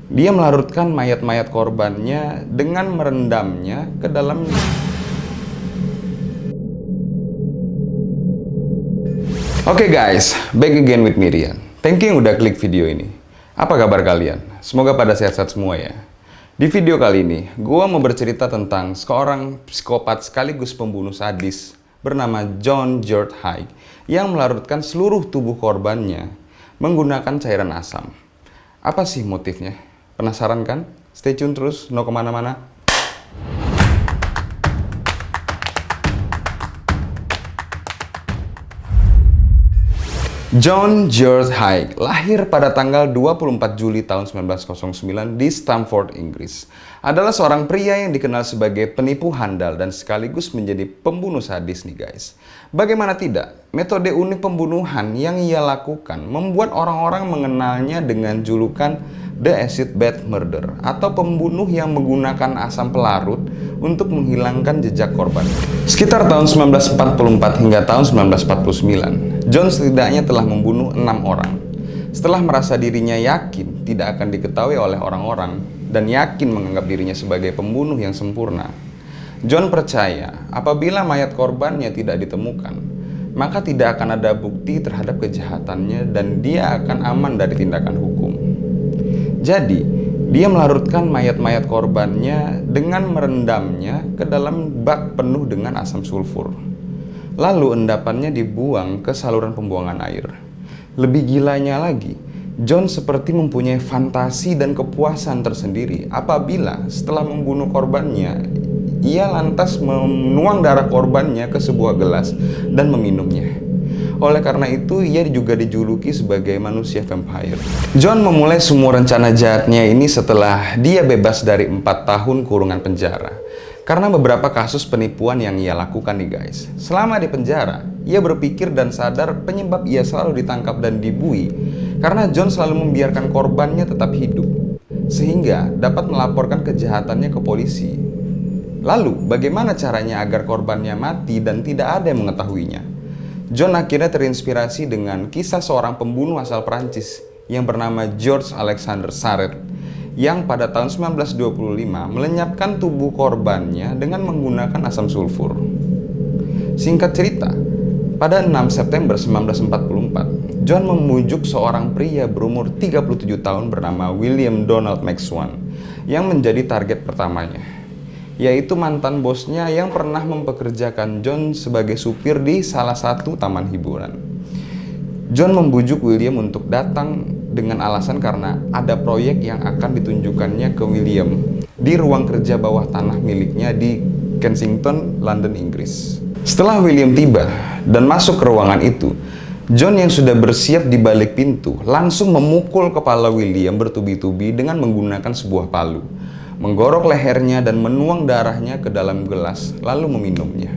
Dia melarutkan mayat-mayat korbannya dengan merendamnya ke dalam. Oke guys, back again with Mirian. Thank you yang udah klik video ini. Apa kabar kalian? Semoga pada sehat-sehat semua ya. Di video kali ini, gue mau bercerita tentang seorang psikopat sekaligus pembunuh sadis bernama John George Haigh yang melarutkan seluruh tubuh korbannya menggunakan cairan asam. Apa sih motifnya? Penasaran kan? Stay tune terus, no kemana-mana. John George Haigh lahir pada tanggal 24 Juli tahun 1909 di Stamford, Inggris. Adalah seorang pria yang dikenal sebagai penipu handal dan sekaligus menjadi pembunuh sadis nih guys. Bagaimana tidak, metode unik pembunuhan yang ia lakukan membuat orang-orang mengenalnya dengan julukan The Acid Bath Murder atau pembunuh yang menggunakan asam pelarut untuk menghilangkan jejak korban. Sekitar tahun 1944 hingga tahun 1949, John setidaknya telah membunuh 6 orang. Setelah merasa dirinya yakin tidak akan diketahui oleh orang-orang dan yakin menganggap dirinya sebagai pembunuh yang sempurna, John percaya apabila mayat korbannya tidak ditemukan, maka tidak akan ada bukti terhadap kejahatannya dan dia akan aman dari tindakan hukum. Jadi, dia melarutkan mayat-mayat korbannya dengan merendamnya ke dalam bak penuh dengan asam sulfur. Lalu endapannya dibuang ke saluran pembuangan air. Lebih gilanya lagi, John seperti mempunyai fantasi dan kepuasan tersendiri apabila setelah membunuh korbannya, ia lantas menuang darah korbannya ke sebuah gelas dan meminumnya. Oleh karena itu, ia juga dijuluki sebagai manusia vampire. John memulai semua rencana jahatnya ini setelah dia bebas dari 4 tahun kurungan penjara. Karena beberapa kasus penipuan yang ia lakukan nih guys. Selama di penjara, ia berpikir dan sadar penyebab ia selalu ditangkap dan dibui karena John selalu membiarkan korbannya tetap hidup, sehingga dapat melaporkan kejahatannya ke polisi. Lalu, bagaimana caranya agar korbannya mati dan tidak ada yang mengetahuinya? John akhirnya terinspirasi dengan kisah seorang pembunuh asal Prancis yang bernama Georges Alexandre Sarret yang pada tahun 1925 melenyapkan tubuh korbannya dengan menggunakan asam sulfur. Singkat cerita, pada 6 September 1944, John memujuk seorang pria berumur 37 tahun bernama William Donald Maxwell yang menjadi target pertamanya, yaitu mantan bosnya yang pernah mempekerjakan John sebagai supir di salah satu taman hiburan. John membujuk William untuk datang dengan alasan karena ada proyek yang akan ditunjukkannya ke William di ruang kerja bawah tanah miliknya di Kensington, London, Inggris. Setelah William tiba dan masuk ke ruangan itu, John yang sudah bersiap di balik pintu langsung memukul kepala William bertubi-tubi dengan menggunakan sebuah palu, menggorok lehernya dan menuang darahnya ke dalam gelas, lalu meminumnya.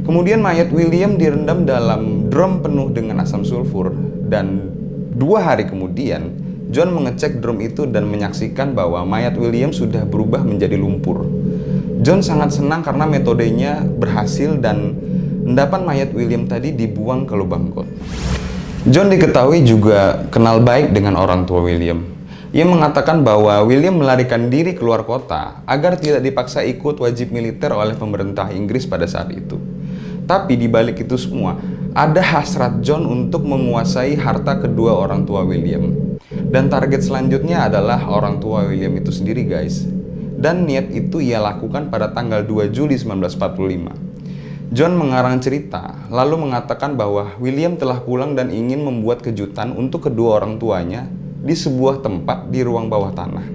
Kemudian mayat William direndam dalam drum penuh dengan asam sulfur dan 2 hari kemudian, John mengecek drum itu dan menyaksikan bahwa mayat William sudah berubah menjadi lumpur. John sangat senang karena metodenya berhasil dan endapan mayat William tadi dibuang ke lubang got. John diketahui juga kenal baik dengan orang tua William. Ia mengatakan bahwa William melarikan diri keluar kota agar tidak dipaksa ikut wajib militer oleh pemerintah Inggris pada saat itu. Tapi di balik itu semua, ada hasrat John untuk menguasai harta kedua orang tua William. Dan target selanjutnya adalah orang tua William itu sendiri guys. Dan niat itu ia lakukan pada tanggal 2 Juli 1945. John mengarang cerita, lalu mengatakan bahwa William telah pulang dan ingin membuat kejutan untuk kedua orang tuanya di sebuah tempat di ruang bawah tanah.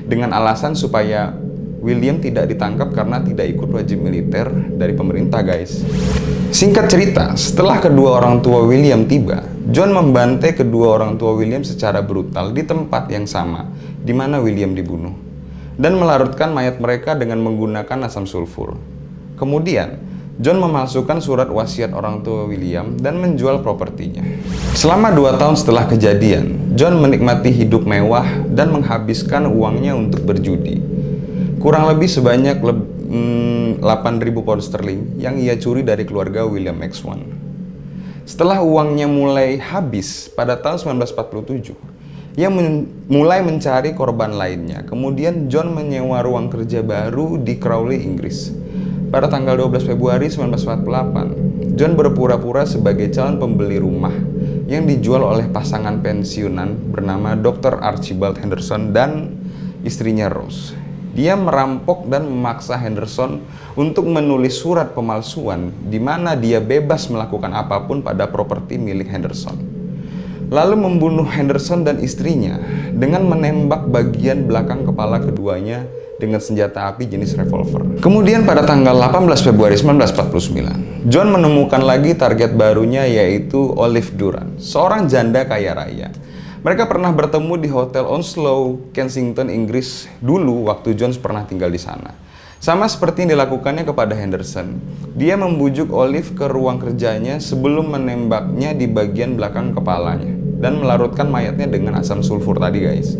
Dengan alasan supaya William tidak ditangkap karena tidak ikut wajib militer dari pemerintah guys. Singkat cerita, setelah kedua orang tua William tiba, John membantai kedua orang tua William secara brutal di tempat yang sama di mana William dibunuh dan melarutkan mayat mereka dengan menggunakan asam sulfur. Kemudian, John memalsukan surat wasiat orang tua William dan menjual propertinya. Selama 2 tahun setelah kejadian, John menikmati hidup mewah dan menghabiskan uangnya untuk berjudi. Kurang lebih sebanyak 8.000 pound sterling yang ia curi dari keluarga William Maxwell. Setelah uangnya mulai habis pada tahun 1947, Ia mulai mencari korban lainnya. Kemudian John menyewa ruang kerja baru di Crawley, Inggris. Pada tanggal 12 Februari 1948, John berpura-pura sebagai calon pembeli rumah yang dijual oleh pasangan pensiunan bernama Dr. Archibald Henderson dan istrinya Rose. Dia merampok dan memaksa Henderson untuk menulis surat pemalsuan di mana dia bebas melakukan apapun pada properti milik Henderson. Lalu membunuh Henderson dan istrinya dengan menembak bagian belakang kepala keduanya dengan senjata api jenis revolver. Kemudian pada tanggal 18 Februari 1949, John menemukan lagi target barunya, yaitu Olive Durant, seorang janda kaya raya. Mereka pernah bertemu di Hotel Onslow, Kensington, Inggris dulu waktu John pernah tinggal di sana. Sama seperti yang dilakukannya kepada Henderson, dia membujuk Olive ke ruang kerjanya sebelum menembaknya di bagian belakang kepalanya dan melarutkan mayatnya dengan asam sulfur tadi, guys.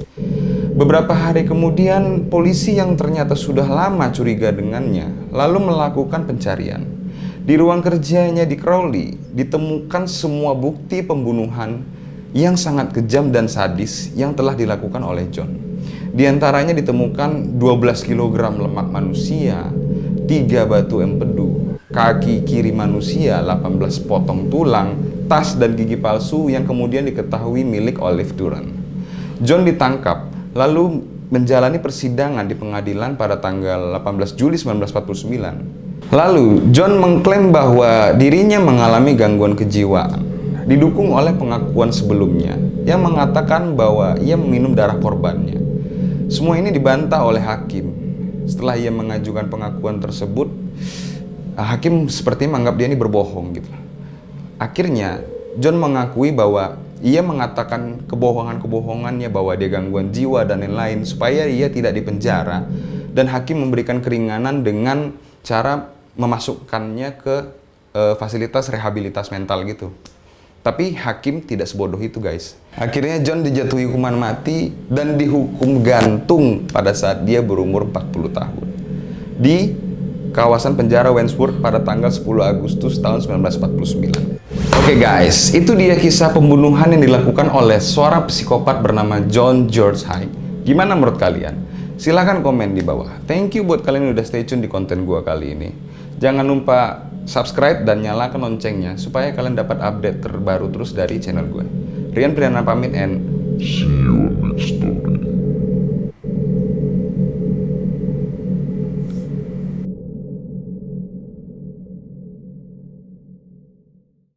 Beberapa hari kemudian, polisi yang ternyata sudah lama curiga dengannya lalu melakukan pencarian. Di ruang kerjanya di Crawley ditemukan semua bukti pembunuhan yang sangat kejam dan sadis yang telah dilakukan oleh John. Di antaranya ditemukan 12 kg lemak manusia, 3 batu empedu, kaki kiri manusia, 18 potong tulang, tas dan gigi palsu yang kemudian diketahui milik Olive Durant. John ditangkap lalu menjalani persidangan di pengadilan pada tanggal 18 Juli 1949. Lalu John mengklaim bahwa dirinya mengalami gangguan kejiwaan, didukung oleh pengakuan sebelumnya yang mengatakan bahwa ia meminum darah korbannya. Semua ini dibantah oleh hakim. Setelah ia mengajukan pengakuan tersebut, hakim seperti menganggap dia ini berbohong gitu. Akhirnya John mengakui bahwa ia mengatakan kebohongan-kebohongannya bahwa dia gangguan jiwa dan lain-lain supaya ia tidak dipenjara, dan hakim memberikan keringanan dengan cara memasukkannya ke fasilitas rehabilitas mental gitu. Tapi hakim tidak sebodoh itu, guys. Akhirnya John dijatuhi hukuman mati dan dihukum gantung pada saat dia berumur 40 tahun di kawasan penjara Wandsworth pada tanggal 10 Agustus tahun 1949. Oke guys, itu dia kisah pembunuhan yang dilakukan oleh seorang psikopat bernama John George Haigh. Gimana menurut kalian? Silahkan komen di bawah. Thank you buat kalian yang udah stay tune di konten gua kali ini. Jangan lupa subscribe dan nyalakan loncengnya supaya kalian dapat update terbaru terus dari channel gue. Rian Priana pamit and see you